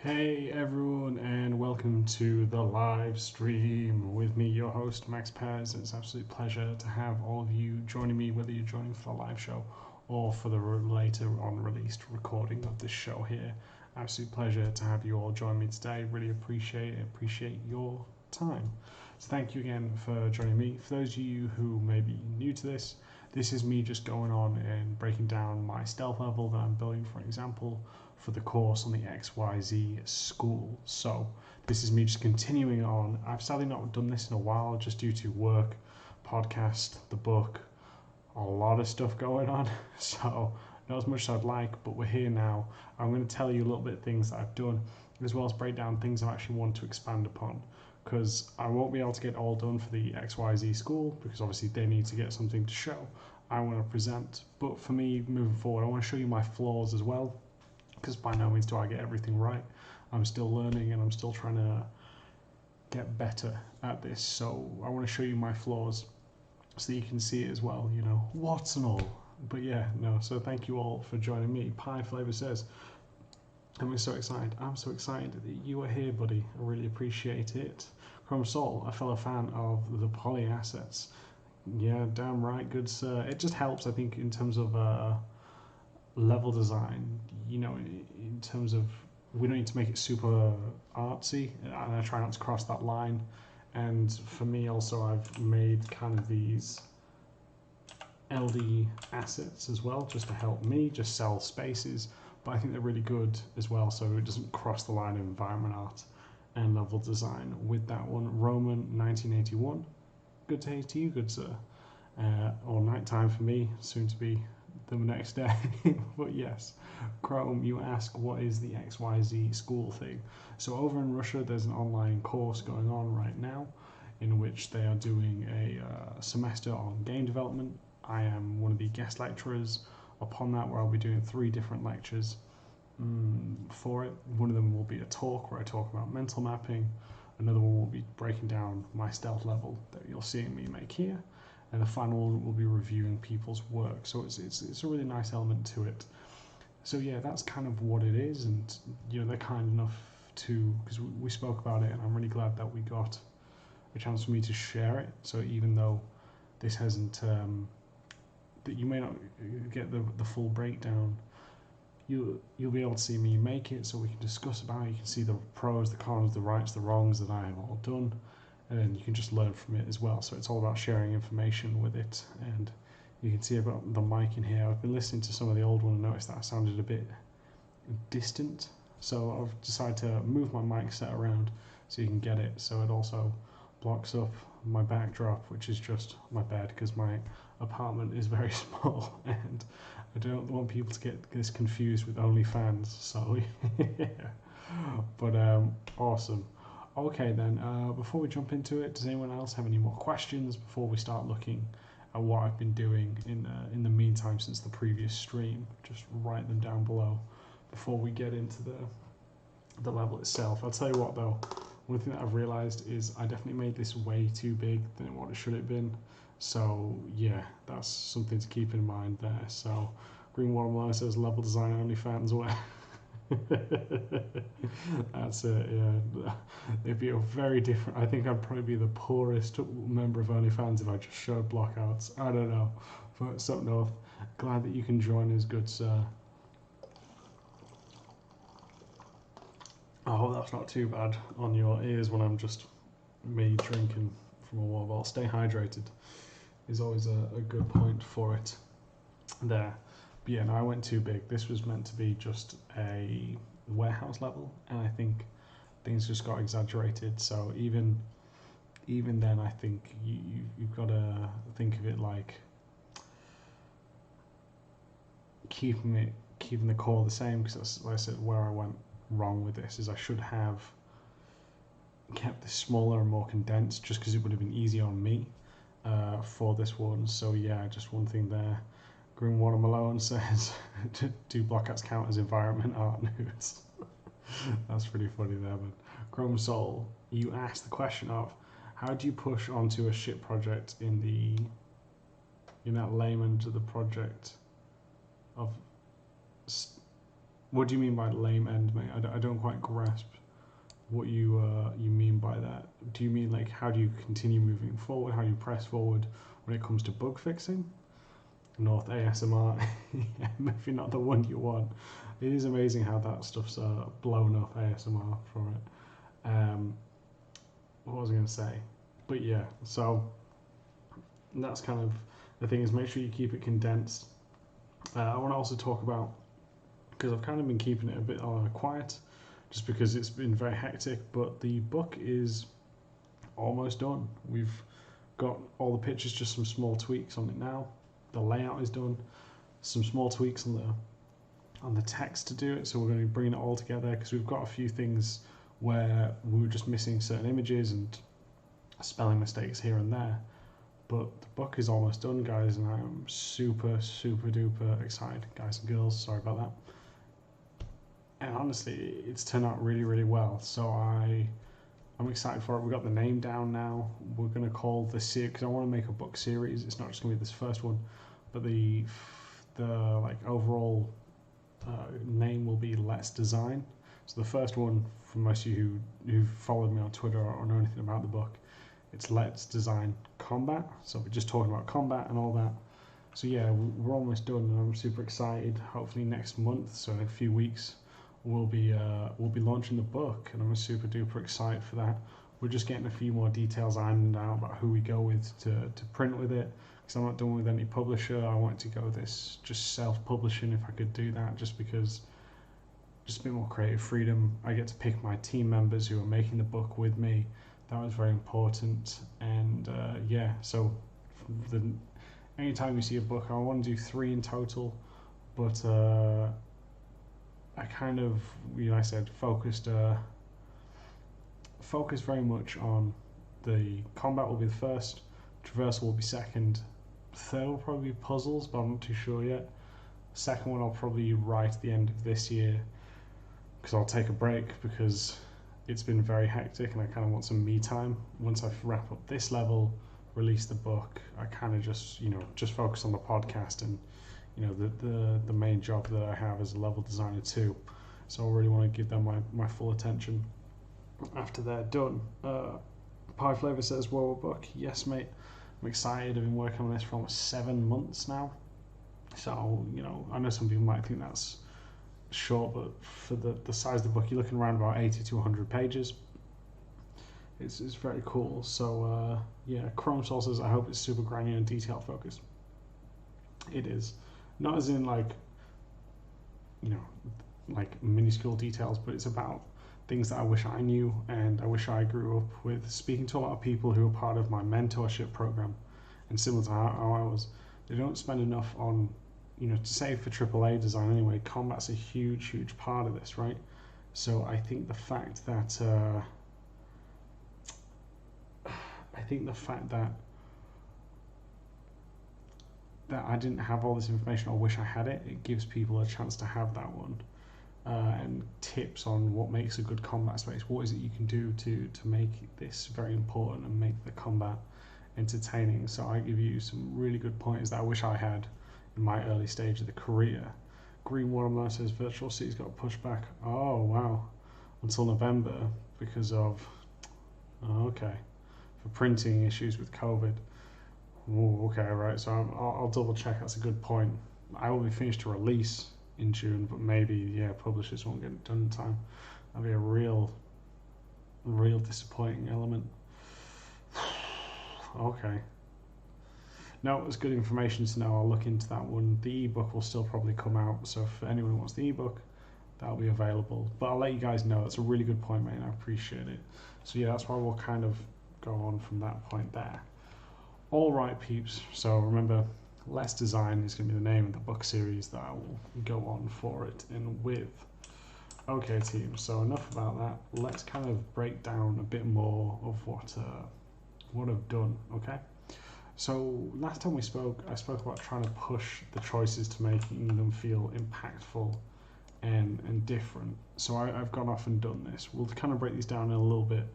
Hey everyone, and welcome to the live stream with me, your host Max Perez. It's an absolute pleasure to have all of you joining me, whether you're joining for the live show or for the later on released recording of this show here. Absolute pleasure to have you all join me today. Really appreciate your time. So thank you again for joining me. For those of you who may be new to this is me just going on and breaking down my stealth level that I'm building, for example, for the course on the XYZ school. So this is me just continuing on. I've sadly not done this in a while just due to work, podcast, the book, a lot of stuff going on. So not as much as I'd like, but we're here now. I'm going to tell you a little bit of things that I've done, as well as break down things I actually want to expand upon. Because I won't be able to get all done for the XYZ school, because obviously they need to get something to show. I want to present. But for me, moving forward, I want to show you my flaws as well, because by no means do I get everything right. I'm still learning and I'm still trying to get better at this. So I want to show you my flaws so that you can see it as well, what's and all. But yeah, no, so thank you all for joining me. Pie Flavor says, I'm so excited. I'm so excited that you are here, buddy. I really appreciate it. Chrome Soul, a fellow fan of the poly assets. Yeah, damn right, good sir. It just helps, I think, in terms of level design, in terms of we don't need to make it super artsy, and I try not to cross that line. And for me also, I've made kind of these LD assets as well, just to help me just sell spaces, but I think they're really good as well, so it doesn't cross the line of environment art and level design with that one. Roman 1981, good day to you, good sir. Or nighttime for me, soon to be the next day. But yes, Chrome, you ask, what is the XYZ school thing? So over in Russia, there's an online course going on right now in which they are doing a semester on game development. I am one of the guest lecturers upon that, where I'll be doing 3 different lectures for it. One of them will be a talk where I talk about mental mapping. Another one will be breaking down my stealth level that you're seeing me make here. And the final one will be reviewing people's work. So it's a really nice element to it. So yeah, that's kind of what it is, and they're kind enough to, because we spoke about it, and I'm really glad that we got a chance for me to share it. So even though this hasn't, that you may not get the full breakdown, you'll be able to see me make it, so we can discuss about it. You can see the pros, the cons, the rights, the wrongs that I have all done. And then you can just learn from it as well. So it's all about sharing information with it. And you can see I've got the mic in here. I've been listening to some of the old one and noticed that I sounded a bit distant. So I've decided to move my mic set around so you can get it. So it also blocks up my backdrop, which is just my bed, because my apartment is very small and I don't want people to get this confused with OnlyFans. So yeah. But awesome. Okay then, before we jump into it, does anyone else have any more questions before we start looking at what I've been doing in the meantime since the previous stream? Just write them down below before we get into the level itself. I'll tell you what though, one thing that I've realised is I definitely made this way too big than what it should have been. So yeah, that's something to keep in mind there. So Green Watermelon says level design only fans aware. That's it, yeah. It'd be a very different. I think I'd probably be the poorest member of OnlyFans if I just showed blockouts. I don't know. But it's up north. Glad that you can join us, good sir. I hope that's not too bad on your ears when I'm just me drinking from a water bottle. Stay hydrated is always a good point for it there. But yeah, no, I went too big. This was meant to be just a warehouse level, and I think things just got exaggerated. So even then, I think you've got to think of it like keeping the core the same. Because that's, like I said, where I went wrong with this is I should have kept this smaller and more condensed, just because it would have been easier on me for this one. So yeah, just one thing there. Green Watermelon says, do blockouts count as environment art nudes? That's pretty funny there, but Chrome Soul, you asked the question of, how do you push onto a ship project in that layman to the project of What do you mean by lame end, mate? I don't quite grasp what you mean by that. Do you mean like how do you continue moving forward? How do you press forward when it comes to bug fixing? North ASMR, yeah, maybe not the one you want. It is amazing how that stuff's blown up ASMR for it. What was I going to say? But yeah, so that's kind of the thing, is make sure you keep it condensed. I want to also talk about, because I've kind of been keeping it a bit quiet just because it's been very hectic, but the book is almost done. We've got all the pictures, just some small tweaks on it now. The layout is done, some small tweaks on the text to do it, so we're going to be bringing it all together because we've got a few things where we were just missing certain images and spelling mistakes here and there. But the book is almost done, guys, and I'm super, super duper excited, guys and girls. Sorry about that. And honestly, it's turned out really, really well. So I'm excited for it. We've got the name down now. We're going to call the series, because I want to make a book series. It's not just going to be this first one, but the like overall name will be Let's Design. So the first one, for most of you who've followed me on Twitter or know anything about the book, it's Let's Design Combat. So we're just talking about combat and all that. So yeah, we're almost done, and I'm super excited. Hopefully next month, so in a few weeks, we'll be launching the book, and I'm super duper excited for that. We're just getting a few more details ironed out about who we go with to print with it, because I'm not done with any publisher. I wanted to go this just self-publishing if I could do that, just because just a bit more creative freedom. I get to pick my team members who are making the book with me. That was very important. And yeah, so anytime you see a book, I want to do 3 in total, but I kind of, I said, focused very much on the combat will be the first, traversal will be second, third will probably be puzzles, but I'm not too sure yet. Second one I'll probably write at the end of this year, because I'll take a break because it's been very hectic and I kind of want some me time. Once I wrap up this level, release the book, I kind of just focus on the podcast and the main job that I have as a level designer too. So I really want to give them my full attention after they're done. Pie Flavor says, "Whoa, book." Yes, mate. I'm excited. I've been working on this for almost 7 months now. So, I know some people might think that's short, but for the size of the book, you're looking around about 80 to 100 pages. It's very cool. So, yeah, Chrome Soul says, "I hope it's super granular and detail focused." It is. Not as in like minuscule details, but it's about things that I wish I knew and I wish I grew up with. Speaking to a lot of people who are part of my mentorship program, and similar to how I was, they don't spend enough on, to say for AAA design anyway, combat's a huge, huge part of this, right? So I think the fact that I didn't have all this information, or wish I had it, it gives people a chance to have that one. And tips on what makes a good combat space. What is it you can do to make this very important and make the combat entertaining? So I give you some really good pointers that I wish I had in my early stage of the career. Green Watermelon says Virtual City's got pushed back. Oh wow, until November because of for printing issues with COVID. Ooh, okay, right. So I'll double check. That's a good point. I will be finished to release in June, but maybe publishers won't get it done in time. That'd be a real disappointing element. Okay. No, it was good information to know. I'll look into that one. The ebook will still probably come out, so if anyone who wants the ebook, that'll be available. But I'll let you guys know. It's a really good point, mate, and I appreciate it. So yeah, that's why we'll kind of go on from that point there. All right, peeps. So remember, Let's Design is going to be the name of the book series that I will go on for it and with. Okay, team. So enough about that. Let's kind of break down a bit more of what I've done. Okay. So last time we spoke, I spoke about trying to push the choices to making them feel impactful and different. So I've gone off and done this. We'll kind of break these down in a little bit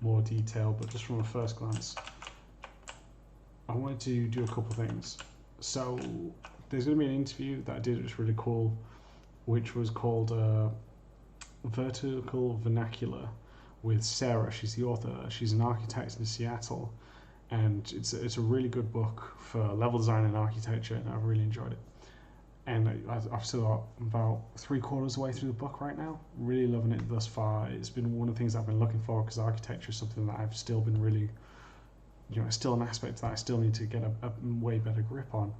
more detail, but just from a first glance, I wanted to do a couple things. So there's going to be an interview that I did, which was really cool. which was called Vertical Vernacular with Sarah. She's the author. She's an architect in Seattle, and it's a really good book for level design and architecture, and I've really enjoyed it. And I've still got about 3/4 of the way through the book right now. Really loving it thus far. It's been one of the things I've been looking for, because architecture is something that I've still been really, it's still an aspect that I still need to get a way better grip on.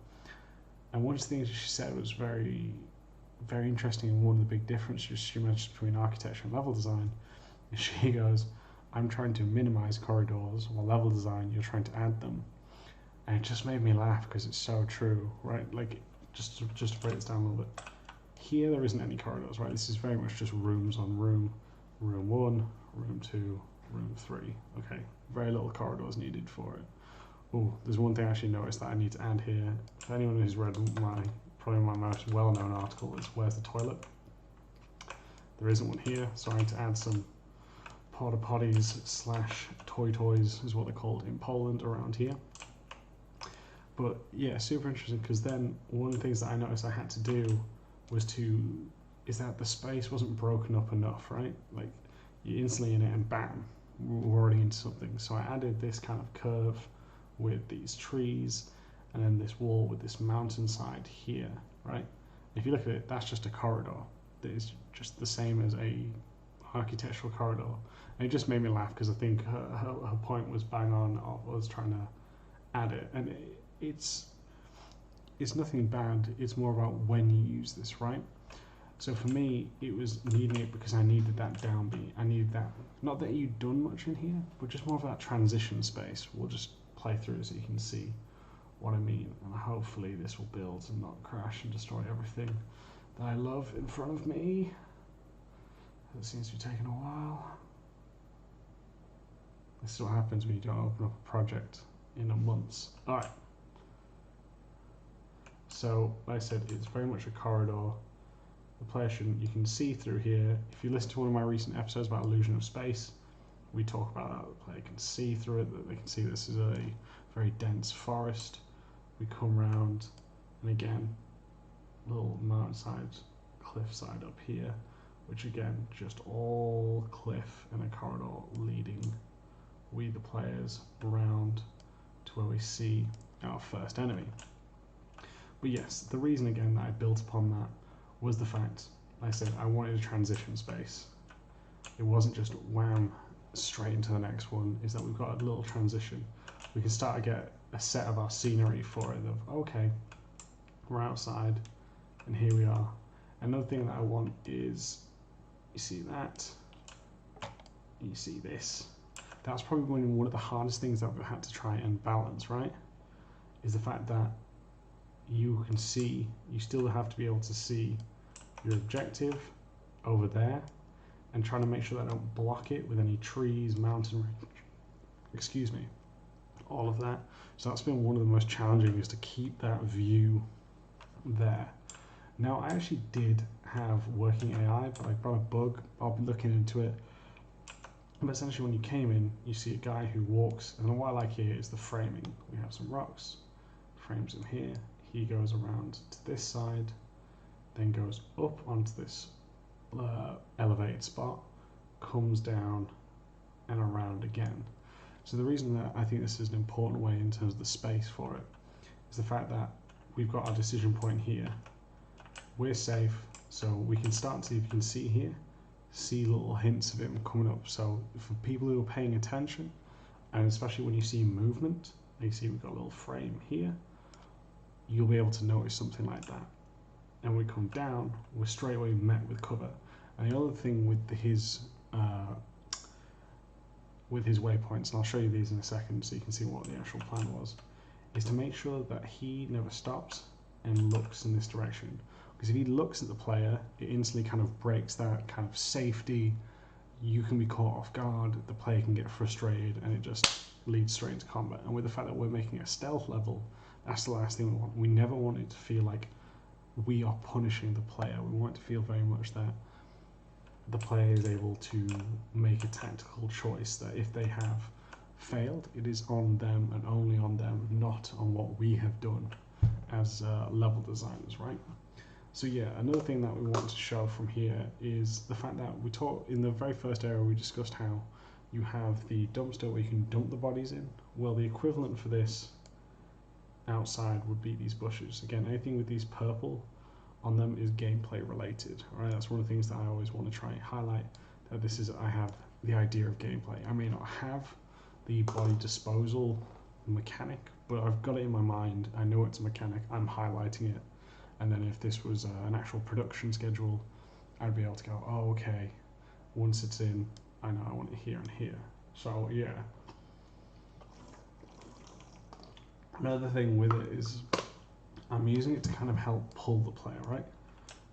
And one of the things she said was very, very interesting, and one of the big differences she mentioned between architecture and level design is she goes, I'm trying to minimize corridors, while level design, you're trying to add them. And it just made me laugh because it's so true, right? Like, just to break this down a little bit. Here there isn't any corridors, right? This is very much just rooms on room. Room 1, room 2, room 3. Okay, very little corridors needed for it. Oh, there's one thing I actually noticed that I need to add here. For anyone who's read probably my most well-known article is Where's the Toilet? There isn't one here, so I need to add some porta potties / toys is what they're called in Poland around here. But yeah, super interesting, because then one of the things that I noticed I had to do is that the space wasn't broken up enough, right? Like, you're instantly in it and bam, we're already into something. So I added this kind of curve with these trees, and then this wall with this mountainside here, right? If you look at it, that's just a corridor that is just the same as a architectural corridor. And it just made me laugh, because I think her point was bang on. I was trying to add it, and it's nothing bad. It's more about when you use this, right? So for me, it was needing it because I needed that downbeat. I needed that, not that you'd done much in here, but just more of that transition space. We'll just play through so you can see what I mean, and hopefully this will build and not crash and destroy everything that I love in front of me. It seems to be taking a while. This is what happens when you don't open up a project in a month. All right. So, like I said, it's very much a corridor. The player shouldn't, you can see through here. If you listen to one of my recent episodes about illusion of space, we talk about that. The player can see through it, that they can see this is a very dense forest. We come round, and again, little mountainside, cliffside up here, which again, just all cliff and a corridor leading we, the players, around to where we see our first enemy. But yes, the reason again that I built upon that was the fact, like I said, I wanted a transition space. It wasn't just wham, straight into the next one, is that we've got a little transition. We can start to get a set of our scenery for it of, okay, we're outside, and here we are. Another thing that I want is, you see that, you see this. That's probably one of the hardest things that I've had to try and balance, right? Is the fact that you can see, you still have to be able to see your objective over there, and trying to make sure that I don't block it with any trees, mountain, excuse me, all of that. So that's been one of the most challenging, is to keep that view there. Now, I actually did have working AI, but I brought a bug. I'll be looking into it. But essentially, when you came in, you see a guy who walks, and what I like here is the framing. We have some rocks, frames him here. He goes around to this side, then goes up onto this elevated spot, comes down and around again. So the reason that I think this is an important way in terms of the space for it is the fact that we've got our decision point here. We're safe, so we can start to, if you can see here, see little hints of him coming up. So for people who are paying attention, and especially when you see movement, you see we've got a little frame here, you'll be able to notice something like that. And when we come down, we're straight away met with cover. And the other thing with his waypoints, and I'll show you these in a second so you can see what the actual plan was, is to make sure that he never stops and looks in this direction. Because if he looks at the player, it instantly kind of breaks that kind of safety. You can be caught off guard, the player can get frustrated, and it just leads straight into combat. And with the fact that we're making a stealth level, that's the last thing we want. We never want it to feel like we are punishing the player. We want it to feel very much that the player is able to make a tactical choice, that if they have failed, it is on them and only on them, not on what we have done as level designers, right? So yeah, another thing that we want to show from here is the fact that we talked in the very first area, we discussed how you have the dumpster where you can dump the bodies in. Well, the equivalent for this outside would be these bushes. Again, anything with these purple on them is gameplay related. Alright, that's one of the things that I always want to try and highlight, that this is, I have the idea of gameplay. I may not have the body disposal mechanic, but I've got it in my mind. I know it's a mechanic, I'm highlighting it. And then if this was an actual production schedule, I'd be able to go, oh, okay, once it's in, I know I want it here and here. So yeah. Another thing with it is I'm using it to kind of help pull the player, right?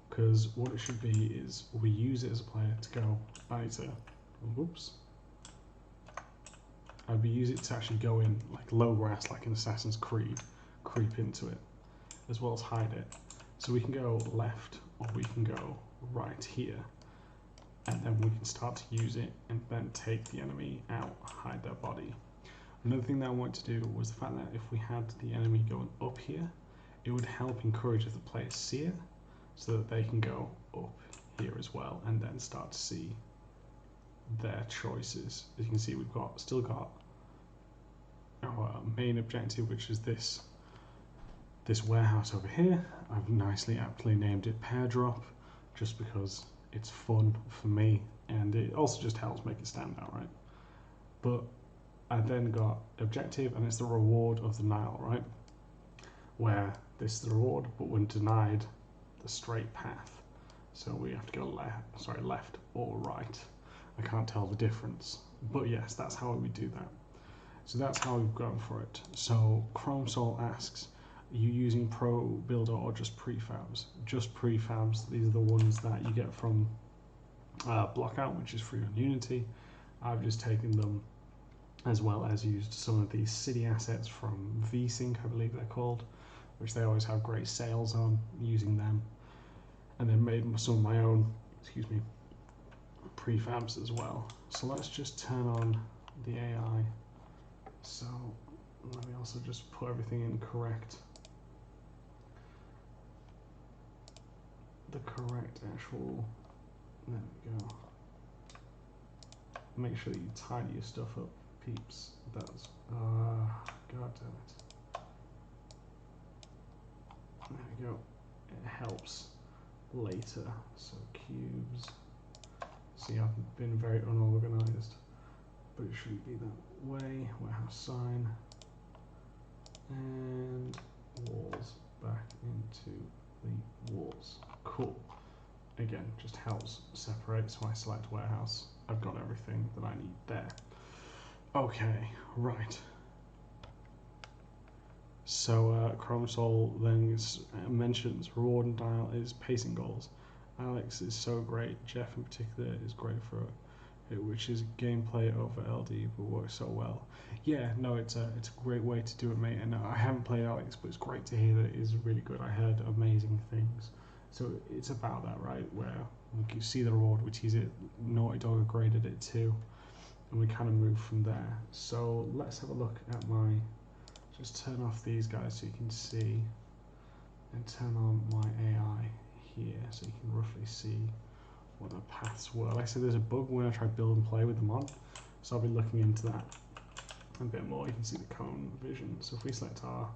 Because what it should be is we use it as a player to go, I need to, whoops. I'd be using it to actually go in like low grass, like in Assassin's Creed, creep into it, as well as hide it. So we can go left or we can go right here, and then we can start to use it and then take the enemy out, hide their body. Another thing that I wanted to do was the fact that if we had the enemy going up here, it would help encourage the players see it, so that they can go up here as well and then start to see their choices. As you can see, we've still got our main objective, which is this warehouse over here. I've nicely aptly named it Pear Drop, just because it's fun for me, and it also just helps make it stand out, right? But I then got objective, and it's the reward of the Nile, right? Where this is the reward, but when denied the straight path, so we have to go left or right. I can't tell the difference, but yes, that's how we do that. So that's how we've gone for it. So Chrome Soul asks, are you using Pro Builder or just prefabs? Just prefabs. These are the ones that you get from Blockout, which is free on Unity. I've just taken them, as well as used some of these city assets from VSync, I believe they're called, which they always have great sales on, using them. And then made some of my own, prefabs as well. So let's just turn on the AI. So let me also just put everything in correct. The correct actual, there we go. Make sure that you tidy your stuff up, peeps. That's, god damn it. There we go. It helps later. So cubes. See, I've been very unorganized, but it shouldn't be that way. Warehouse sign. And walls back into the walls. Cool. Again, just helps separate. So I select warehouse. I've got everything that I need there. Okay, right. So Chrome Soul then mentions reward and dial is pacing goals. Alex is so great. Jeff in particular is great for it, which is gameplay over LD, but works so well. Yeah, no, it's a great way to do it, mate. And I haven't played Alex, but it's great to hear that it is really good. I heard amazing things. So it's about that, right? Where you see the reward, which is it. Naughty Dog graded it too, and we kind of move from there. So let's have a look at my. Just turn off these guys so you can see, and turn on my AI here so you can roughly see what the paths were. Like I said, there's a bug when I try build and play with them on, so I'll be looking into that a bit more. You can see the cone vision. So if we select our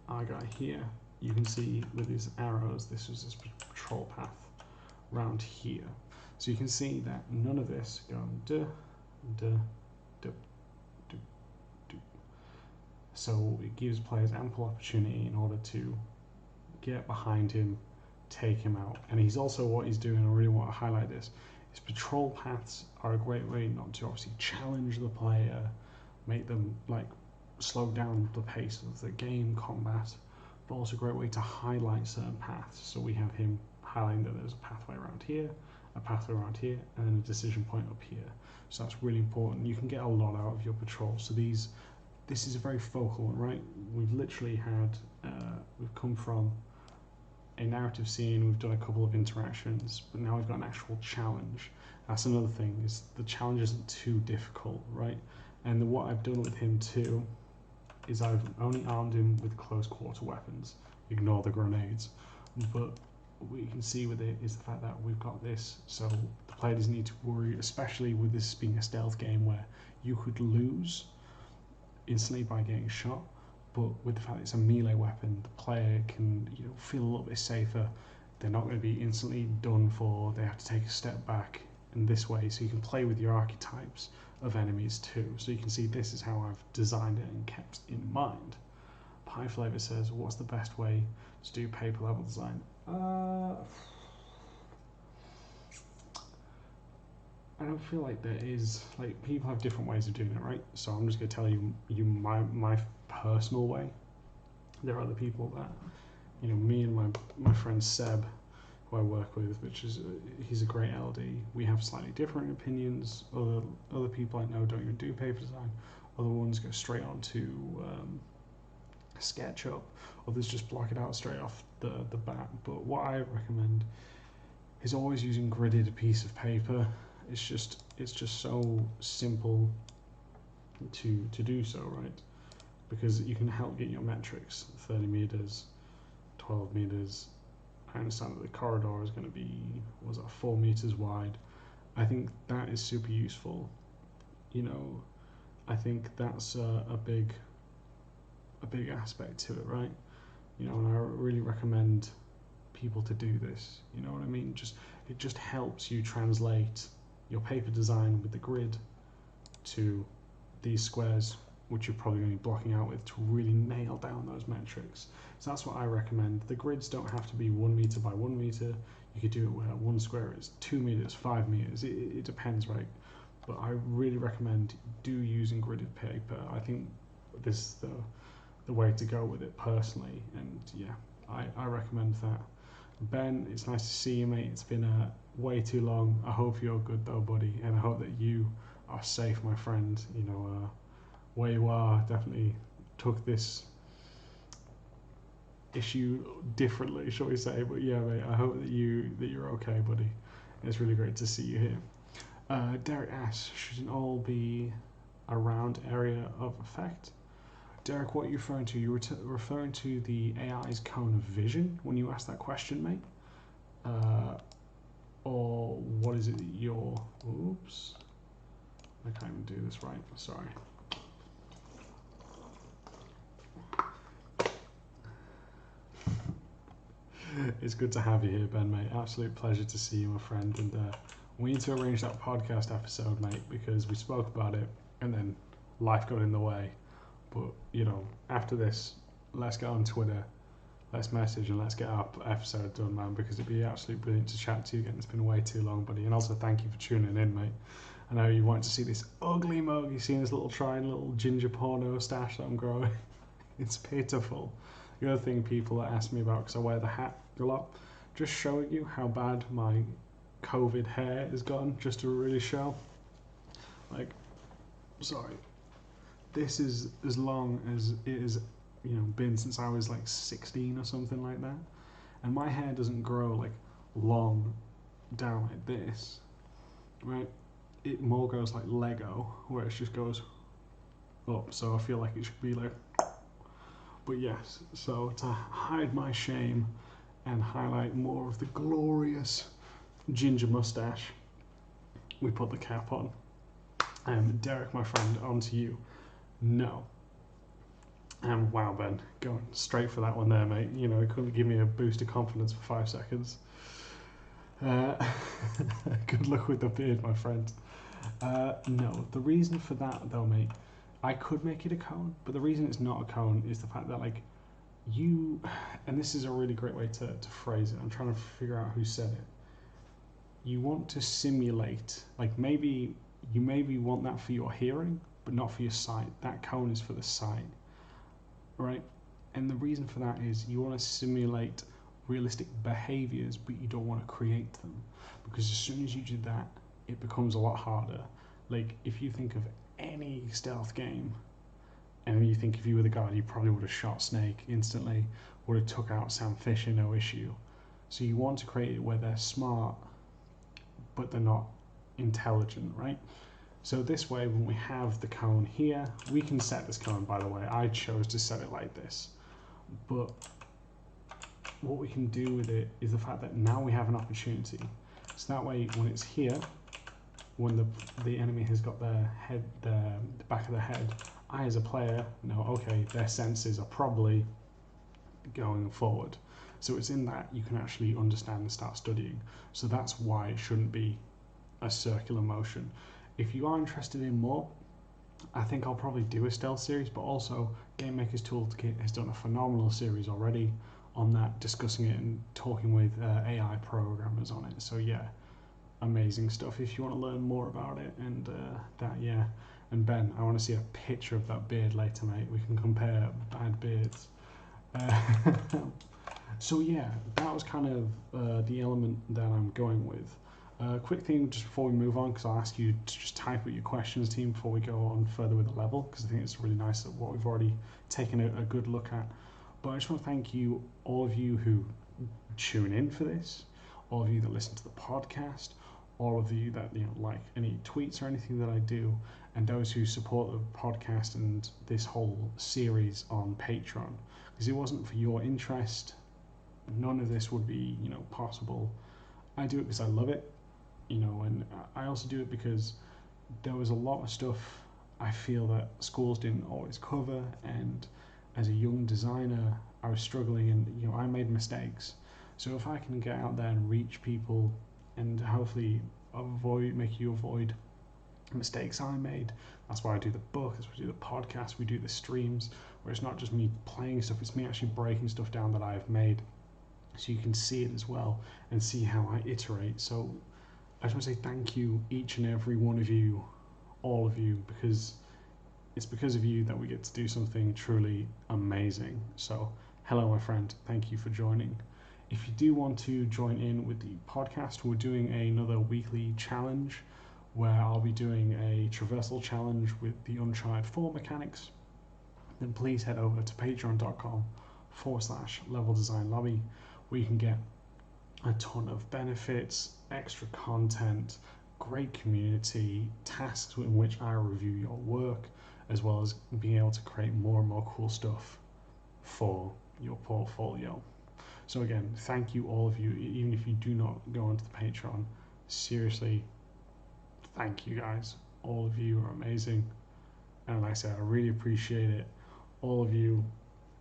guy here, you can see with these arrows, this was his patrol path around here. So you can see that none of this going duh, duh, duh, duh, duh. So it gives players ample opportunity in order to get behind him, take him out. And he's also, what he's doing, I really want to highlight this, his patrol paths are a great way not to obviously challenge the player, make them like slow down the pace of the game combat, but also a great way to highlight certain paths. So we have him highlighting that there's a pathway around here, a pathway around here, and then a decision point up here. So that's really important. You can get a lot out of your patrol. So this is a very focal one, right? We've literally had, we've come from a narrative scene, we've done a couple of interactions, but now we've got an actual challenge. That's another thing, is the challenge isn't too difficult, right? And what I've done with him too is I've only armed him with close quarter weapons. Ignore the grenades. but what you can see with it is the fact that we've got this, so the player doesn't need to worry, especially with this being a stealth game where you could lose instantly by getting shot, but with the fact that it's a melee weapon, the player can feel a little bit safer. They're not going to be instantly done for, they have to take a step back in this way, so you can play with your archetypes of enemies too. So you can see this is how I've designed it and kept in mind. Pie Flavor says, what's the best way to do paper level design? I don't feel like there is, like, people have different ways of doing it, right? So I'm just going to tell you my personal way. There are other people that, me and my friend Seb, who I work with, which is, he's a great LD, we have slightly different opinions. Other people I know don't even do paper design. Other ones go straight on to SketchUp. Others just block it out straight off the bat. But what I recommend is always using gridded piece of paper. It's just so simple to do so, right? Because you can help get your metrics, 30 meters, 12 meters. I understand that the corridor is going to be, 4 meters wide. I think that is super useful. I think that's a big aspect to it, right? And I really recommend people to do this. You know what I mean? It just helps you translate your paper design with the grid to these squares, which you're probably going to be blocking out with, to really nail down those metrics. So that's what I recommend. The grids don't have to be 1 meter by 1 meter. You could do it where one square is 2 meters, 5 meters. It depends, right? But I really recommend using gridded paper. I think this is the way to go with it personally. And yeah, I recommend that. Ben, it's nice to see you, mate. It's been way too long. I hope you're good though, buddy, and I hope that you are safe, my friend. Where you are, definitely took this issue differently, shall we say? But yeah, mate, I hope that you're okay, buddy. It's really great to see you here. Derek asks, shouldn't all be around area of effect? Derek, what are you referring to? You're referring to the AI's cone of vision when you ask that question, mate? Or what is it that you're... Oops. I can't even do this right. Sorry. It's good to have you here, Ben, mate. Absolute pleasure to see you, my friend. And we need to arrange that podcast episode, mate, because we spoke about it and then life got in the way. But, after this, let's get on Twitter, let's message, and let's get our episode done, man, because it'd be absolutely brilliant to chat to you again. It's been way too long, buddy. And also, thank you for tuning in, mate. I know you want to see this ugly mug. You've seen this little ginger porno stash that I'm growing. It's pitiful. The other thing people that ask me about, because I wear the hat a lot, just showing you how bad my COVID hair has gone, just to really show. Like, sorry. This is as long as it has, been since I was like 16 or something like that. And my hair doesn't grow like long down like this, right? It more goes like Lego, where it just goes up. So I feel like it should be like, but yes. So to hide my shame and highlight more of the glorious ginger mustache, we put the cap on. Derek, my friend, on to you. No. Wow, Ben, going straight for that one there, mate. It couldn't give me a boost of confidence for 5 seconds. Good luck with the beard, my friend. No, the reason for that, though, mate, I could make it a cone, but the reason it's not a cone is the fact that, like, and this is a really great way to phrase it. I'm trying to figure out who said it. You want to simulate, like, maybe you want that for your hearing, but not for your sight. That cone is for the sight, right? And the reason for that is you want to simulate realistic behaviors, but you don't want to create them, because as soon as you do that, it becomes a lot harder. Like, if you think of any stealth game, and you think if you were the guard, you probably would have shot Snake instantly, would have took out Sam Fisher, no issue. So you want to create it where they're smart, but they're not intelligent, right? So this way, when we have the cone here, we can set this cone, by the way. I chose to set it like this. But what we can do with it is the fact that now we have an opportunity. So that way, when it's here, when the enemy has got their head, the back of their head, I as a player know, okay, their senses are probably going forward. So it's in that you can actually understand and start studying. So that's why it shouldn't be a circular motion. If you are interested in more, I think I'll probably do a stealth series, but also Game Maker's Toolkit has done a phenomenal series already on that, discussing it and talking with AI programmers on it. So yeah, amazing stuff if you want to learn more about it. And yeah. And Ben, I want to see a picture of that beard later, mate. We can compare bad beards. So yeah, that was kind of the element that I'm going with. Quick thing just before we move on, because I'll ask you to just type out your questions, team, before we go on further with the level, because I think it's really nice what we've already taken a good look at. But I just want to thank you, all of you who tune in for this, all of you that listen to the podcast, all of you that like any tweets or anything that I do, and those who support the podcast and this whole series on Patreon. Because it wasn't for your interest, none of this would be possible. I do it because I love it, and I also do it because there was a lot of stuff I feel that schools didn't always cover, and as a young designer I was struggling, and I made mistakes. So if I can get out there and reach people and hopefully make you avoid mistakes I made, that's why I do the book, that's why I do the podcast, we do the streams, where it's not just me playing stuff, it's me actually breaking stuff down that I've made, so you can see it as well and see how I iterate. So I just want to say thank you, each and every one of you, all of you, because it's because of you that we get to do something truly amazing. So hello, my friend, thank you for joining. If you do want to join in with the podcast, we're doing another weekly challenge where I'll be doing a traversal challenge with the Uncharted 4 mechanics. Then please head over to patreon.com/level design lobby, where you can get a ton of benefits, extra content, great community, tasks in which I review your work, as well as being able to create more and more cool stuff for your portfolio. So again, thank you, all of you, even if you do not go onto the Patreon. Seriously, thank you guys. All of you are amazing. And like I said, I really appreciate it. All of you,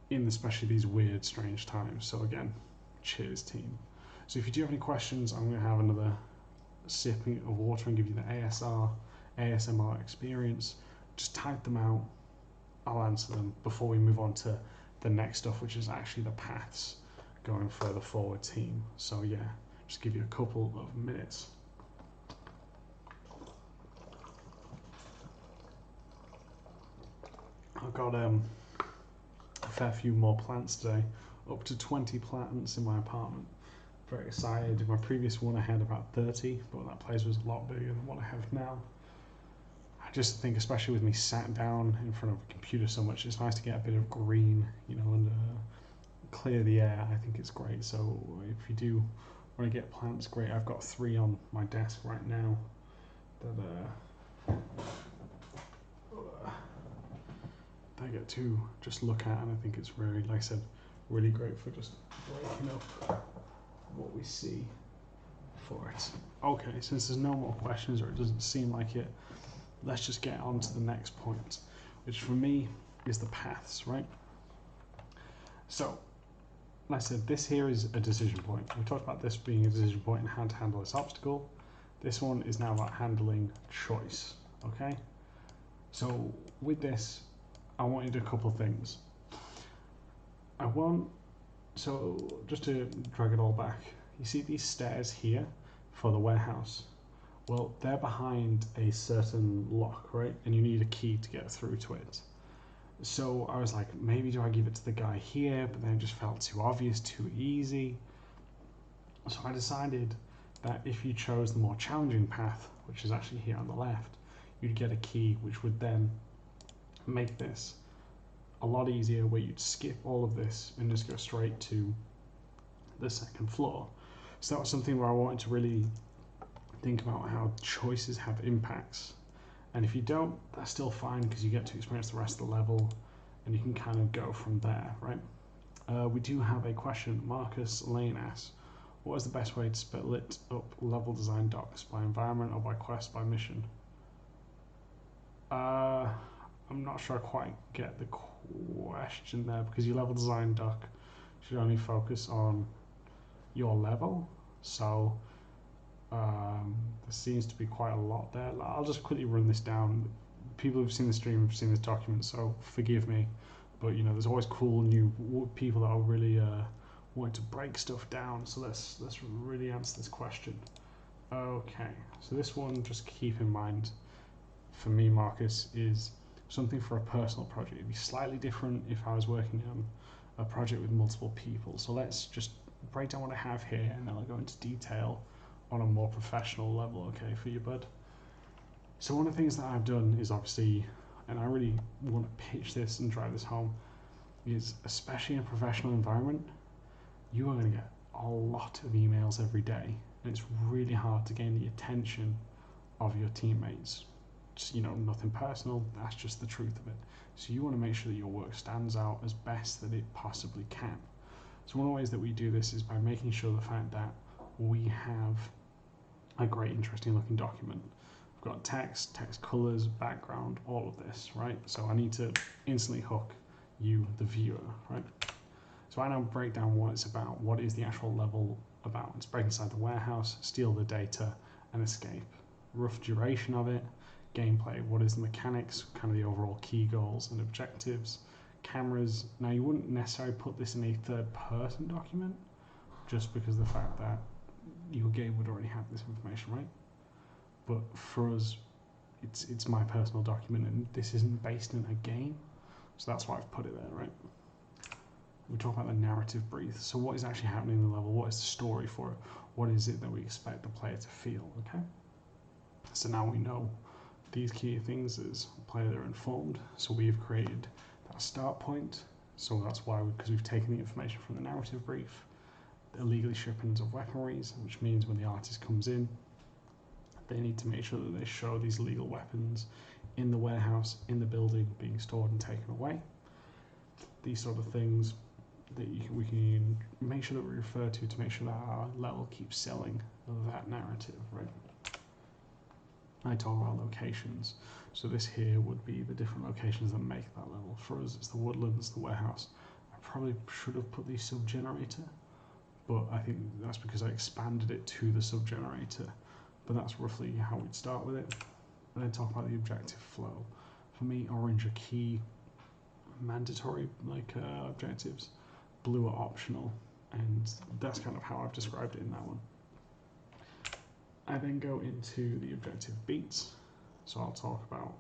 in especially these weird, strange times. So again, cheers, team. So if you do have any questions, I'm going to have another sipping of water and give you the ASMR experience. Just type them out. I'll answer them before we move on to the next stuff, which is actually the paths going further forward, team. So yeah, just give you a couple of minutes. I've got a fair few more plants today, up to 20 plants in my apartment. Very excited. My previous one I had about 30, but that place was a lot bigger than what I have now. I just think, especially with me sat down in front of a computer so much, it's nice to get a bit of green, and clear the air. I think it's great. So if you do want to get plants, great. I've got 3 on my desk right now that I get to just look at, and I think it's really, like I said, really great for just breaking up what we see for it. Okay, since there's no more questions, or it doesn't seem like it, let's just get on to the next point, which for me is the paths, right? So, like I said, this here is a decision point. We talked about this being a decision point and how to handle this obstacle. This one is now about handling choice, okay? So with this, I want you to do a couple of things. So just to drag it all back, you see these stairs here for the warehouse? Well, they're behind a certain lock, right? And you need a key to get through to it. So I was like, maybe do I give it to the guy here? But then it just felt too obvious, too easy. So I decided that if you chose the more challenging path, which is actually here on the left, you'd get a key, which would then make this a lot easier, where you'd skip all of this and just go straight to the second floor. So that was something where I wanted to really think about how choices have impacts. And if you don't, that's still fine, because you get to experience the rest of the level and you can kind of go from there, right? We do have a question. Marcus Lane asks, what is the best way to split up level design docs? By environment or by quest, by mission? I'm not sure I quite get the question there, because your level design doc should only focus on your level. So there seems to be quite a lot there. I'll just quickly run this down. People who've seen the stream have seen this document, so forgive me. But you know, there's always cool new people that are really wanting to break stuff down. So let's really answer this question. Okay, so this one, just keep in mind, for me, Marcus, is something for a personal project. It'd be slightly different if I was working on a project with multiple people. So let's just break down what I have here, and then I'll go into detail on a more professional level, okay, for you, bud? So one of the things that I've done is obviously, and I really want to pitch this and drive this home, is especially in a professional environment, you are going to get a lot of emails every day, and it's really hard to gain the attention of your teammates. Just, you know, nothing personal, that's just the truth of it. So you want to make sure that your work stands out as best that it possibly can. So one of the ways that we do this is by making sure the fact that we have a great, interesting looking document. We've got text colors, background, all of this, right? So I need to instantly hook you, the viewer, right? So I now break down what it's about. What is the actual level about? It's break inside the warehouse, steal the data, and escape. Rough duration of it. Gameplay, what is the mechanics, kind of the overall key goals and objectives. Cameras, now you wouldn't necessarily put this in a third person document, just because of the fact that your game would already have this information, right? But for us, it's my personal document, and this isn't based in a game, so that's why I've put it there, right? We talk about the narrative brief. So what is actually happening in the level? What is the story for it? What is it that we expect the player to feel, okay? So now we know these key things as a player, they're informed. So we've created that start point. So that's why, because we've taken the information from the narrative brief, the illegally shipments of weaponries, which means when the artist comes in, they need to make sure that they show these illegal weapons in the warehouse, in the building, being stored and taken away. These sort of things that we can make sure that we refer to make sure that our level keeps selling that narrative, right? I talk about locations. So this here would be the different locations that make that level. For us, it's the woodlands, the warehouse. I probably should have put the sub-generator, but I think that's because I expanded it to the sub-generator. But that's roughly how we'd start with it. And then talk about the objective flow. For me, orange are key, mandatory objectives. Blue are optional, and that's kind of how I've described it in that one. I then go into the objective beats. So I'll talk about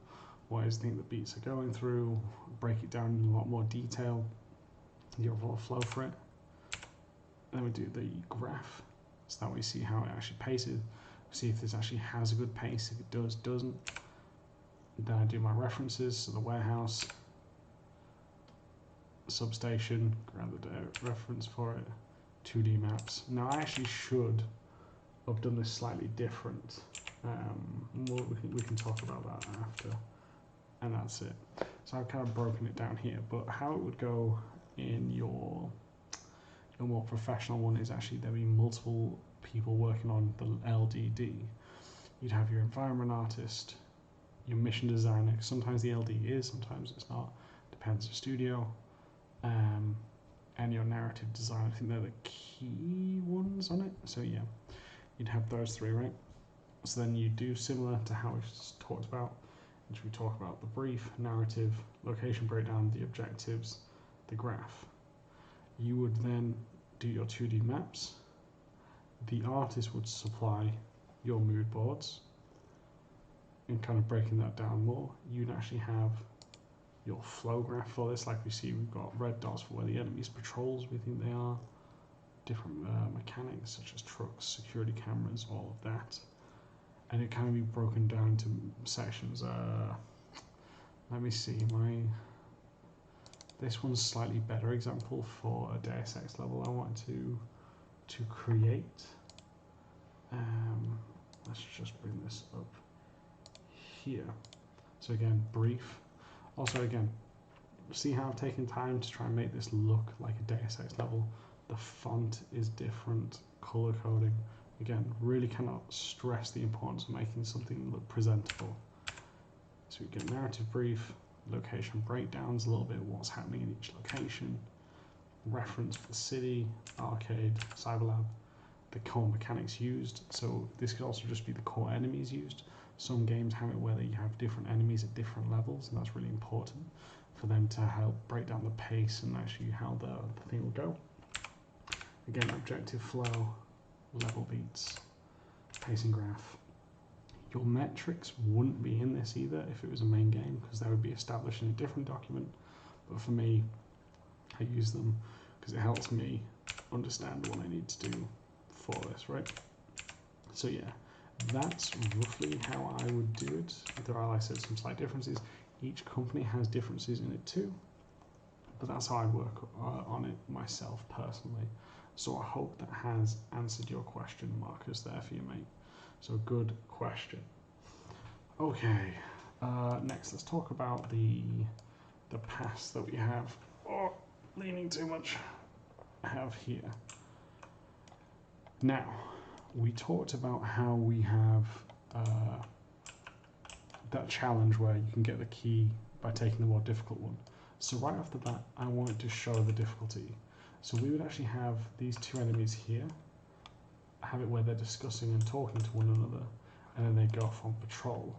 what is the thing that beats are going through, break it down in a lot more detail, the overall flow for it. And then we do the graph, so that we see how it actually paces, see if this actually has a good pace, if it does, doesn't. Then I do my references, so the warehouse, substation, grab the reference for it, 2D maps. Now I actually should have done this slightly different. We can talk about that after, and that's it. So I've kind of broken it down here, but how it would go in your more professional one is actually there'll be multiple people working on the LDD. You'd have your environment artist, your mission designer, because sometimes the LD is, sometimes it's not, depends on the studio, and your narrative design. I think they're the key ones on it. So yeah, you'd have those three, right? So then you do similar to how we just talked about, which we talk about the brief, narrative, location breakdown, the objectives, the graph. You would then do your 2D maps. The artist would supply your mood boards, and kind of breaking that down more. You'd actually have your flow graph for this, like we see we've got red dots for where the enemy's patrols we think they are, different mechanics such as trucks, security cameras, all of that. And it can be broken down into sections. Let me see, this one's slightly better example for a Deus Ex level I wanted to create. Let's just bring this up here. So again, brief. Also again, see how I've taken time to try and make this look like a Deus Ex level. The font is different, color coding. Again, really cannot stress the importance of making something look presentable. So we get narrative brief, location breakdowns, a little bit of what's happening in each location, reference for the city, arcade, cyberlab, the core mechanics used. So this could also just be the core enemies used. Some games have it where you have different enemies at different levels, and that's really important for them to help break down the pace and actually how the thing will go. Again, objective flow, level beats, pacing graph. Your metrics wouldn't be in this either if it was a main game, because they would be established in a different document. But for me, I use them because it helps me understand what I need to do for this, right? So yeah, that's roughly how I would do it. There are, like I said, some slight differences. Each company has differences in it too, but that's how I work on it myself personally. So I hope that has answered your question, Marcus, there for you, mate. So good question. Okay, next let's talk about the paths that we have. Oh, leaning too much. Have here. Now, we talked about how we have that challenge where you can get the key by taking the more difficult one. So right off the bat, I wanted to show the difficulty. So we would actually have these two enemies here, have it where they're discussing and talking to one another, and then they go off on patrol.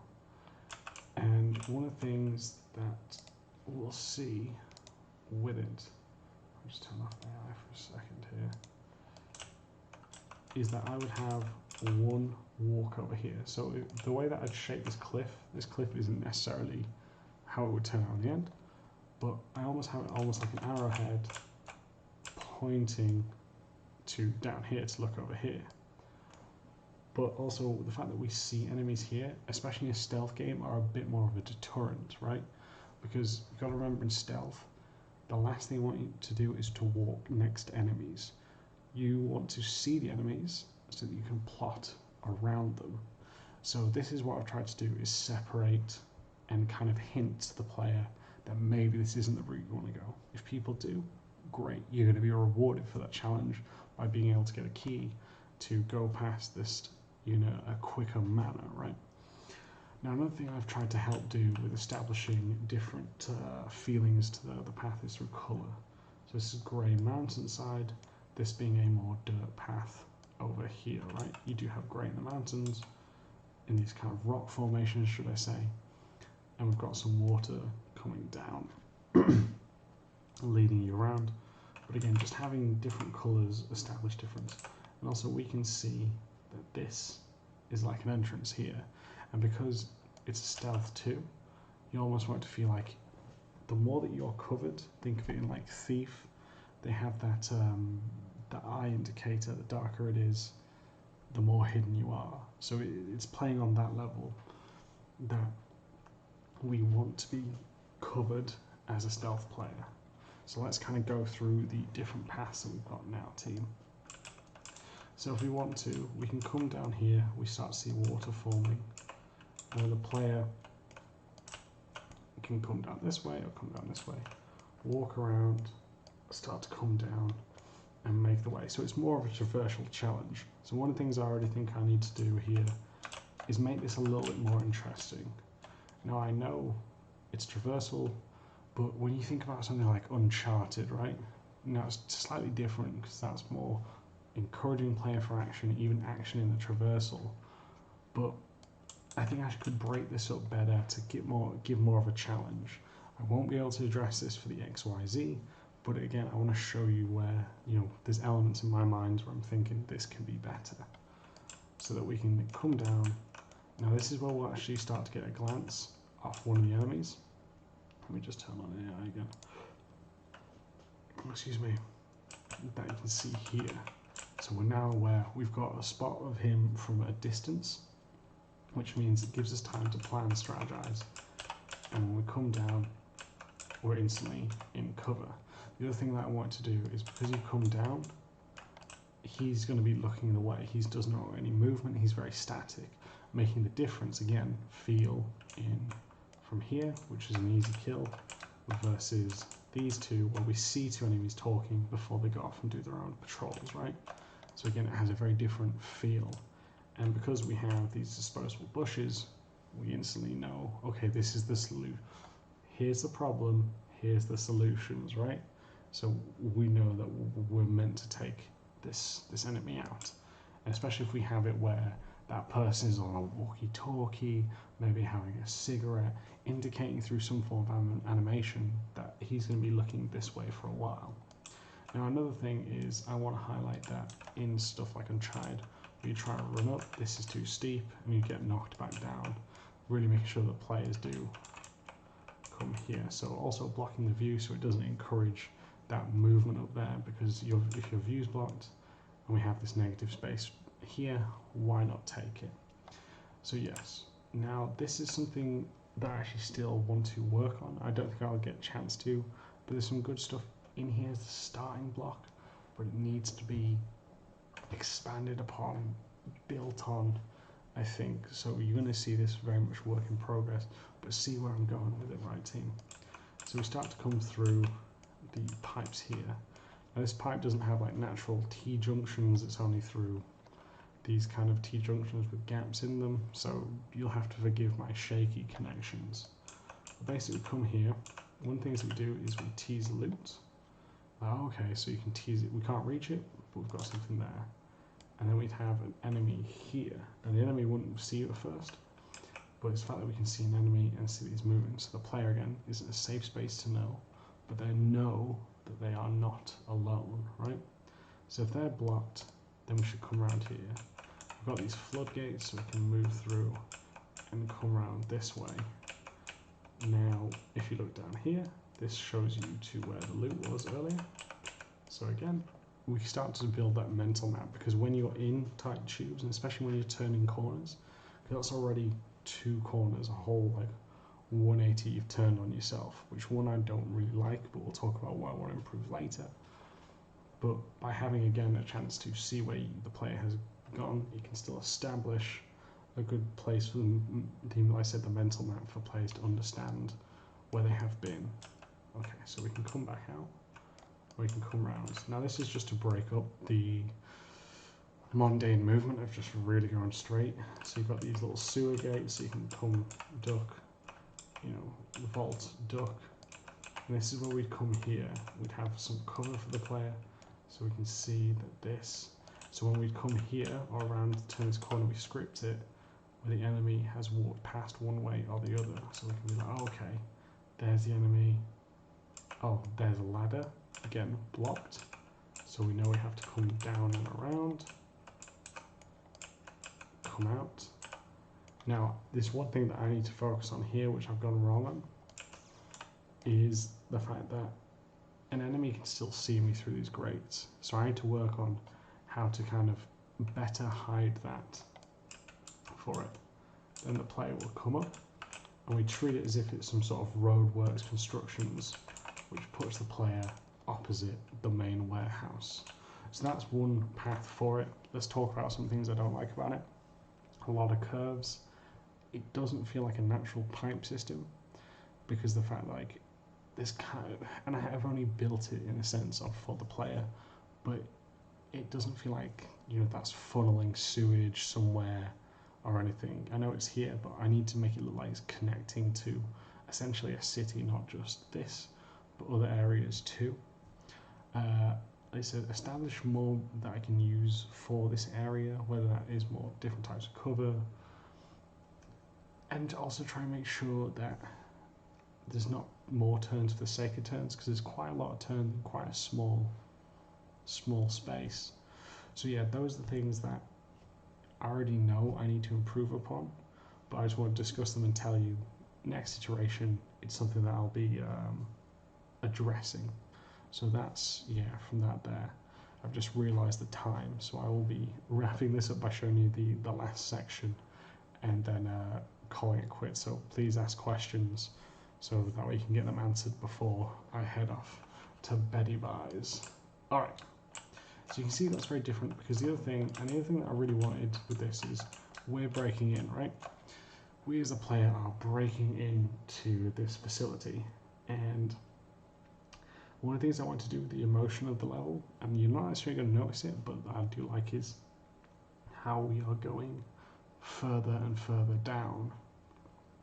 And one of the things that we'll see with it, I'll just turn off my eye for a second here, is that I would have one walk over here. So the way that I'd shape this cliff isn't necessarily how it would turn out in the end, but I almost have it almost like an arrowhead pointing to down here to look over here. But also the fact that we see enemies here, especially in a stealth game, are a bit more of a deterrent, right? Because you've got to remember, in stealth, the last thing you want you to do is to walk next to enemies. You want to see the enemies so that you can plot around them. So this is what I've tried to do, is separate and kind of hint to the player that maybe this isn't the route you want to go. If people do, great, you're going to be rewarded for that challenge by being able to get a key to go past this in a quicker manner, right? Now, another thing I've tried to help do with establishing different feelings to the path is through colour. So this is grey mountainside, this being a more dirt path over here, right? You do have grey in the mountains, in these kind of rock formations, should I say, and we've got some water coming down, leading you around. But again, just having different colours establish difference. And also we can see that this is like an entrance here. And because it's a stealth too, you almost want to feel like the more that you're covered, think of it in like Thief, they have that eye indicator, the darker it is, the more hidden you are. So it's playing on that level that we want to be covered as a stealth player. So let's kind of go through the different paths that we've got in our team. So if we want to, we can come down here, we start to see water forming, and then the player can come down this way or come down this way, walk around, start to come down and make the way. So it's more of a traversal challenge. So one of the things I already think I need to do here is make this a little bit more interesting. Now I know it's traversal, but when you think about something like Uncharted, right? Now it's slightly different because that's more encouraging player for action, even action in the traversal. But I think I could break this up better to give more of a challenge. I won't be able to address this for the XYZ, but again, I want to show you where, there's elements in my mind where I'm thinking this can be better, so that we can come down. Now this is where we'll actually start to get a glance off one of the enemies. Let me just turn on AI again. Excuse me. That you can see here. So we're now aware we've got a spot of him from a distance, which means it gives us time to plan, strategize, and when we come down, we're instantly in cover. The other thing that I want to do is, because you come down, he's going to be looking the way. He doesn't know any movement, he's very static, making the difference, again, feel in from here, which is an easy kill, versus these two where we see two enemies talking before they go off and do their own patrols, right? So again, it has a very different feel. And because we have these disposable bushes, we instantly know, okay, this is the solution. Here's the problem, here's the solutions, right? So we know that we're meant to take this enemy out. And especially if we have it where that person is on a walkie-talkie, maybe having a cigarette, indicating through some form of animation that he's going to be looking this way for a while. Now another thing is I want to highlight that in stuff like Untitled, where you try to run up, this is too steep and you get knocked back down. Really making sure that players do come here. So also blocking the view so it doesn't encourage that movement up there, because if your view's blocked and we have this negative space here, why not take it? So yes, now this is something that I actually still want to work on. I don't think I'll get a chance to, but there's some good stuff in here as the starting block, but it needs to be expanded upon, built on, I think. So you're going to see this very much work in progress, but see where I'm going with it, right, team? So we start to come through the pipes here. Now this pipe doesn't have like natural T-junctions, it's only through these kind of T-junctions with gaps in them, so you'll have to forgive my shaky connections. But basically we come here, one thing we do is we tease loot. Oh, okay, so you can tease it, we can't reach it, but we've got something there. And then we'd have an enemy here. And the enemy wouldn't see you at first, but it's the fact that we can see an enemy and see these moving. So the player again is in a safe space to know, but they know that they are not alone, right? So if they're blocked, then we should come around here. We've got these floodgates so we can move through and come around this way. Now, if you look down here, this shows you to where the loot was earlier. So again, we start to build that mental map, because when you're in tight tubes, and especially when you're turning corners, because that's already 2 corners, a whole like 180 you've turned on yourself, which one I don't really like, but we'll talk about what I want to improve later. But by having again a chance to see where the player has gone, you can still establish a good place for them, like I said, the mental map for players to understand where they have been. Okay, so we can come back out, or we can come around. Now this is just to break up the mundane movement of just really going straight. So you've got these little sewer gates, so you can come, duck, you know, vault, duck. And this is where we'd come here. We'd have some cover for the player, so we can see that this. So when we'd come here or around, turn this corner, we script it where the enemy has walked past one way or the other. So we can be like, oh, okay, there's the enemy. Oh, there's a ladder. Again, blocked. So we know we have to come down and around. Come out. Now, this one thing that I need to focus on here, which I've gone wrong on, is the fact that an enemy can still see me through these grates. So I need to work on how to kind of better hide that for it. Then the player will come up, and we treat it as if it's some sort of roadworks constructions, which puts the player opposite the main warehouse. So that's one path for it. Let's talk about some things I don't like about it. A lot of curves. It doesn't feel like a natural pipe system, because the fact like this kind of, and I've only built it in a sense of for the player, but it doesn't feel like, you know, that's funneling sewage somewhere or anything. I know it's here, but I need to make it look like it's connecting to essentially a city, not just this, but other areas too. They said establish more that I can use for this area, whether that is more different types of cover, and also try and make sure that there's not more turns for the sake of turns, because there's quite a lot of turns in quite a small space. So yeah, those are the things that I already know I need to improve upon, but I just want to discuss them and tell you next iteration it's something that I'll be addressing. So that's, yeah, from that there. I've just realised the time, so I will be wrapping this up by showing you the last section and then calling it quits. So please ask questions so that way you can get them answered before I head off to Betty Buys. Alright, so you can see that's very different, because the other thing that I really wanted with this is we're breaking in, right? We as a player are breaking into this facility. And one of the things I want to do with the emotion of the level, and you're not necessarily going to notice it, but I do like, is how we are going further and further down,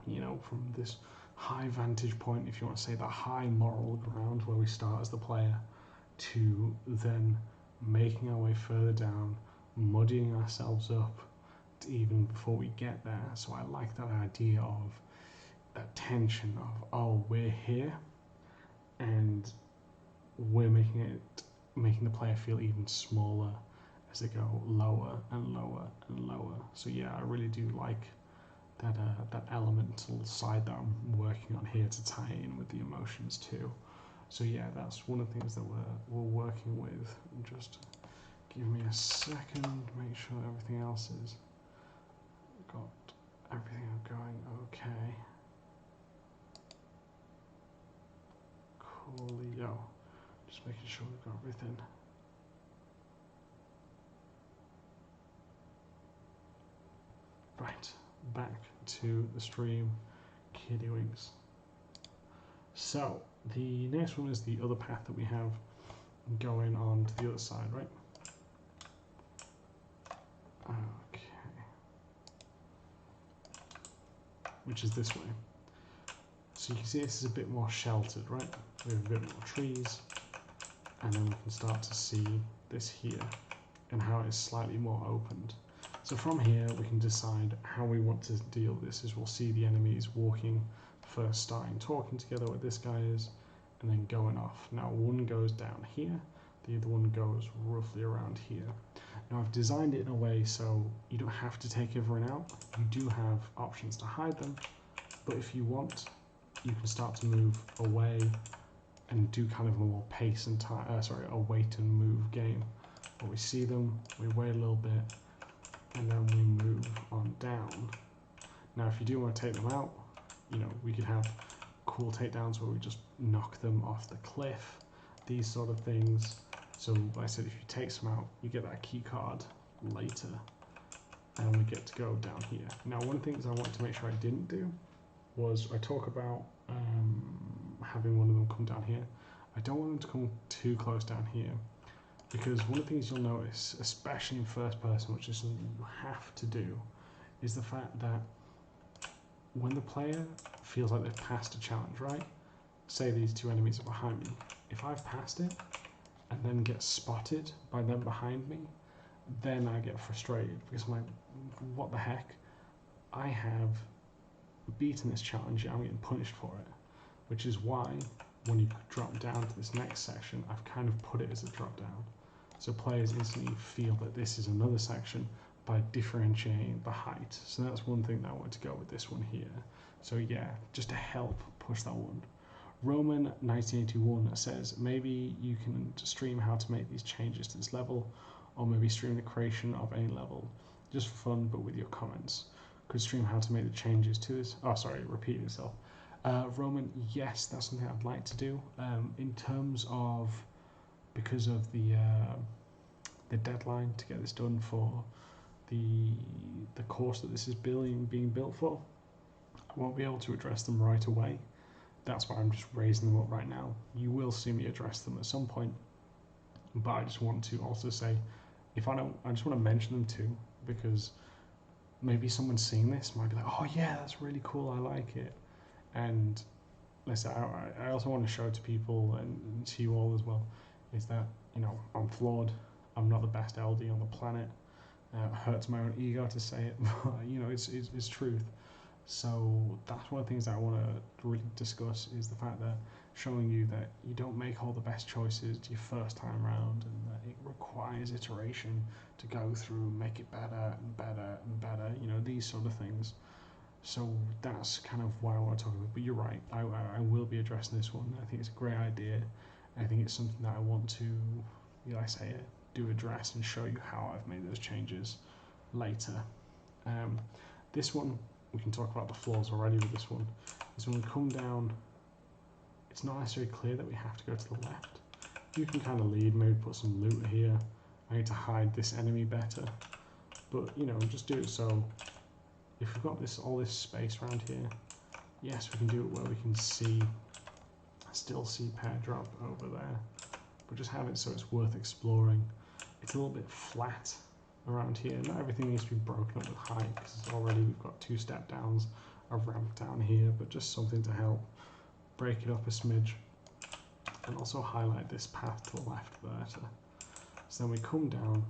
you know, from this high vantage point, if you want to say, the high moral ground where we start as the player, to then making our way further down, muddying ourselves up even before we get there. So I like that idea of that tension of, oh, we're here and we're making the player feel even smaller as they go lower and lower and lower. So yeah, I really do like that elemental side that I'm working on here to tie in with the emotions too. So yeah, that's one of the things that we're working with. Just give me a second, make sure everything else is got everything going okay. Coolio. Just making sure we've got everything. Right, back to the stream, Kitty Wings. So the next one is the other path that we have going on to the other side, right? Okay. Which is this way. So you can see this is a bit more sheltered, right? We have a bit more trees, and then we can start to see this here and how it's slightly more opened. So from here we can decide how we want to deal with this. Is we'll see the enemies walking, first starting talking together where this guy is, and then going off. Now one goes down here, the other one goes roughly around here. Now I've designed it in a way so you don't have to take everyone out. You do have options to hide them, but if you want, you can start to move away and do kind of a more pace and time, a wait and move game. Where we see them, we wait a little bit, and then we move on down. Now if you do want to take them out, you know, we could have cool takedowns where we just knock them off the cliff, these sort of things. So like I said, if you take some out, you get that key card later, and we get to go down here. Now one of the things I wanted to make sure I didn't do was I talk about having one of them come down here. I don't want them to come too close down here, because one of the things you'll notice, especially in first person, which is something you have to do, is the fact that when the player feels like they've passed a challenge, right? Say these two enemies are behind me. If I've passed it and then get spotted by them behind me, then I get frustrated because I'm like, what the heck? I have beaten this challenge, I'm getting punished for it. Which is why when you drop down to this next section, I've kind of put it as a drop down. So players instantly feel that this is another section by differentiating the height. So that's one thing that I want to go with this one here. So yeah, just to help push that one. Roman 1981 says, maybe you can stream how to make these changes to this level, or maybe stream the creation of any level, just for fun, but with your comments. Could stream how to make the changes to this. Oh, sorry, repeating itself. Roman, yes, that's something I'd like to do. In terms of, because of the deadline to get this done for the course that this is being built for, I won't be able to address them right away. That's why I'm just raising them up right now. You will see me address them at some point, but I just want to also say, if I don't, I just want to mention them too, because maybe someone seeing this might be like, oh yeah, that's really cool, I like it. And listen, I also want to show to people and to you all as well, is that, you know, I'm flawed. I'm not the best LD on the planet. It hurts my own ego to say it, but you know, it's truth. So that's one of the things that I want to really discuss, is the fact that showing you that you don't make all the best choices your first time around, and that it requires iteration to go through, make it better and better and better, you know, these sort of things. So that's kind of why I want to talk about. But you're right, I will be addressing this one. I think it's a great idea. I think it's something that I want to, you know, I say it, do address and show you how I've made those changes later. This one, we can talk about the flaws already with this one. Is when we come down, it's not necessarily clear that we have to go to the left. You can kind of lead, maybe put some loot here. I need to hide this enemy better. But, you know, just do it so if we've got all this space around here, yes, we can do it where we can see Still see pair drop over there, but just have it so it's worth exploring. It's a little bit flat around here. Not everything needs to be broken up with height, because already we've got 2 step downs, a ramp down here, but just something to help break it up a smidge. And also highlight this path to the left there. So then we come down,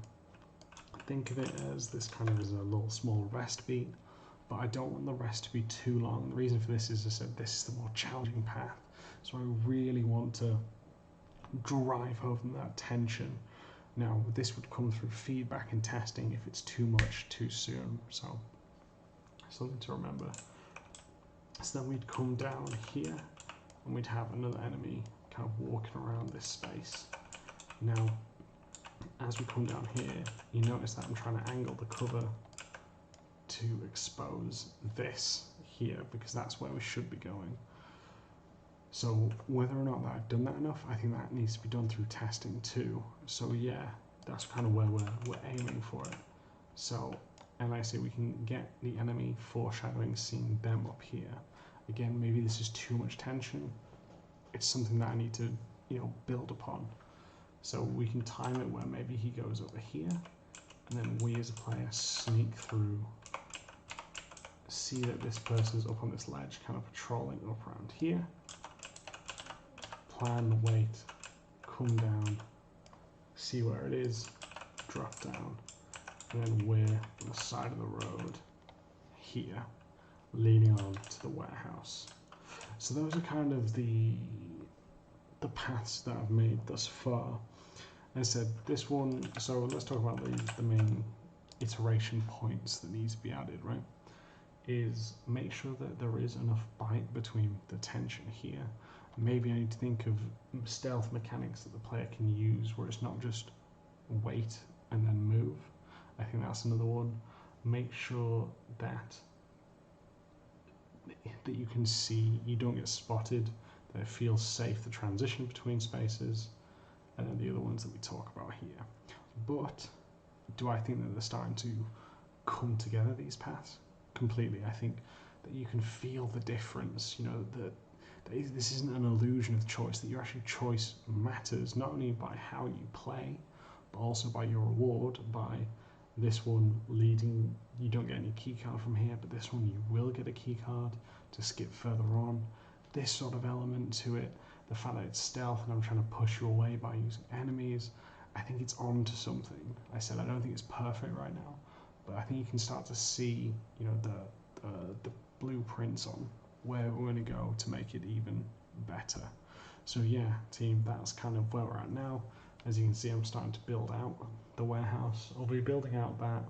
think of it as this kind of as a little small rest beat, but I don't want the rest to be too long. The reason for this is I said this is the more challenging path, so I really want to drive home that tension. Now this would come through feedback and testing if it's too much too soon, so something to remember. So then we'd come down here and we'd have another enemy kind of walking around this space. Now as we come down here, you notice that I'm trying to angle the cover to expose this here, because that's where we should be going. So whether or not that I've done that enough, I think that needs to be done through testing too. So yeah, that's kind of where we're aiming for it. So, and like I say, we can get the enemy foreshadowing, seeing them up here. Again, maybe this is too much tension. It's something that I need to, build upon. So we can time it where maybe he goes over here, and then we as a player sneak through, see that this person's up on this ledge, kind of patrolling up around here, plan the weight, come down, see where it is, drop down, and then we're on the side of the road here, leading on to the warehouse. So those are kind of the paths that I've made thus far. As I said, this one, so let's talk about the main iteration points that need to be added, right? Is make sure that there is enough bite between the tension here. Maybe I need to think of stealth mechanics that the player can use where it's not just wait and then move. I think that's another one. Make sure that you can see, you don't get spotted, that it feels safe, the transition between spaces, and then the other ones that we talk about here. But do I think that they're starting to come together, these paths? Completely. I think that you can feel the difference, that this isn't an illusion of choice, that your actual choice matters, not only by how you play, but also by your reward, by this one leading, you don't get any key card from here, but this one you will get a key card to skip further on. This sort of element to it, the fact that it's stealth and I'm trying to push you away by using enemies, I think it's on to something. I said I don't think it's perfect right now, but I think you can start to see, the blueprints on where we're going to go to make it even better. So yeah, team, that's kind of where we're at now. As you can see, I'm starting to build out the warehouse. I'll be building out that,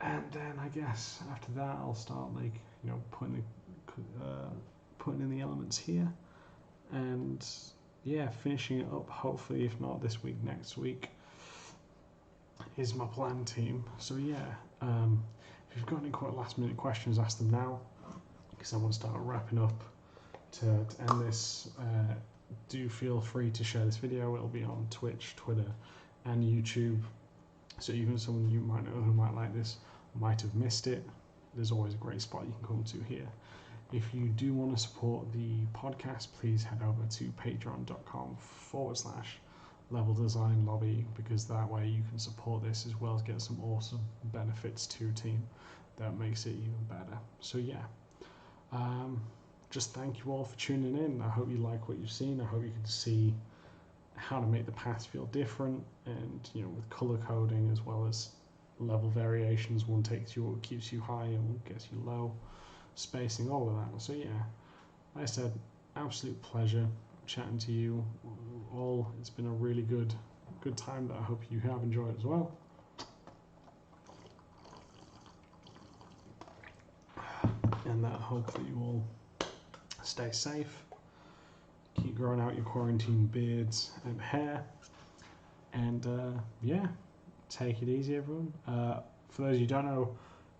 and then I guess after that I'll start putting in the elements here, and yeah, finishing it up. Hopefully, if not this week, next week is my plan, team. So yeah, if you've got any quite last minute questions, ask them now, because I want to start wrapping up to end this. Do feel free to share this video. It'll be on Twitch, Twitter, and YouTube. So even someone you might know who might like this might have missed it, there's always a great spot you can come to here. If you do want to support the podcast, please head over to patreon.com/Level Design Lobby, because that way you can support this as well as get some awesome benefits to team that makes it even better. So yeah, just thank you all for tuning in. I hope you like what you've seen. I hope you can see how to make the paths feel different, and with color coding as well as level variations. One keeps you high and one gets you low, spacing, all of that. So yeah, like I said, absolute pleasure chatting to you all. It's been a really good time that I hope you have enjoyed as well. And that hopefully you all stay safe, keep growing out your quarantine beards and hair, and yeah, take it easy, everyone. For those of you who don't know,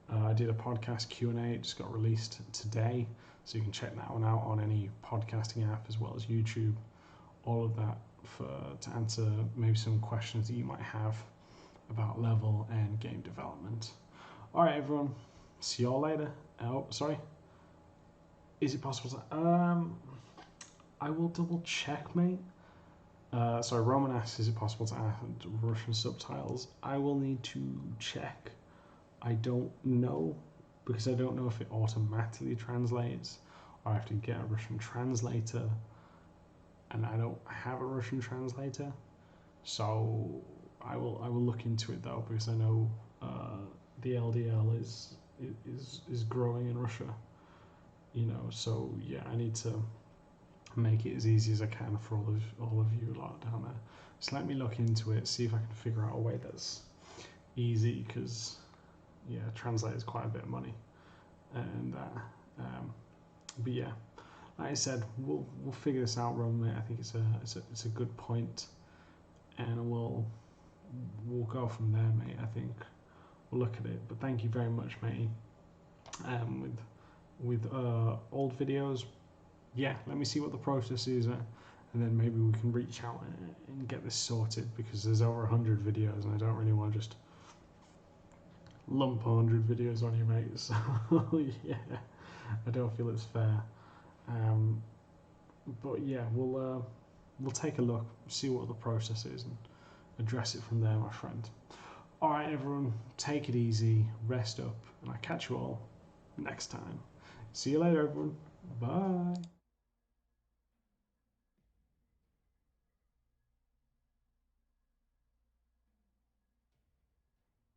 I did a podcast Q&A. It just got released today, so you can check that one out on any podcasting app as well as YouTube. All of that to answer maybe some questions that you might have about level and game development. All right, everyone. See y'all later. Oh, sorry. Is it possible to I will double check, mate. Sorry, Roman asks, is it possible to add Russian subtitles? I will need to check. I don't know, because I don't know if it automatically translates or I have to get a Russian translator, and I don't have a Russian translator. So I will look into it though, because I know the LDL is growing in Russia. You know, so yeah, I need to make it as easy as I can for all of you lot down there. So let me look into it, see if I can figure out a way that's easy, because yeah, translate is quite a bit of money, and but yeah, like I said, we'll figure this out, Roman, mate. I think it's a good point, and we'll go from there, mate. I think we'll look at it. But thank you very much, mate. With old videos, yeah, let me see what the process is, and then maybe we can reach out and get this sorted, because there's over 100 videos, and I don't really want to just lump 100 videos on you, mate. So yeah, I don't feel it's fair. But yeah, we'll take a look, see what the process is, and address it from there, my friend. All right, everyone, take it easy, rest up, and I'll catch you all next time. See you later, everyone. Bye.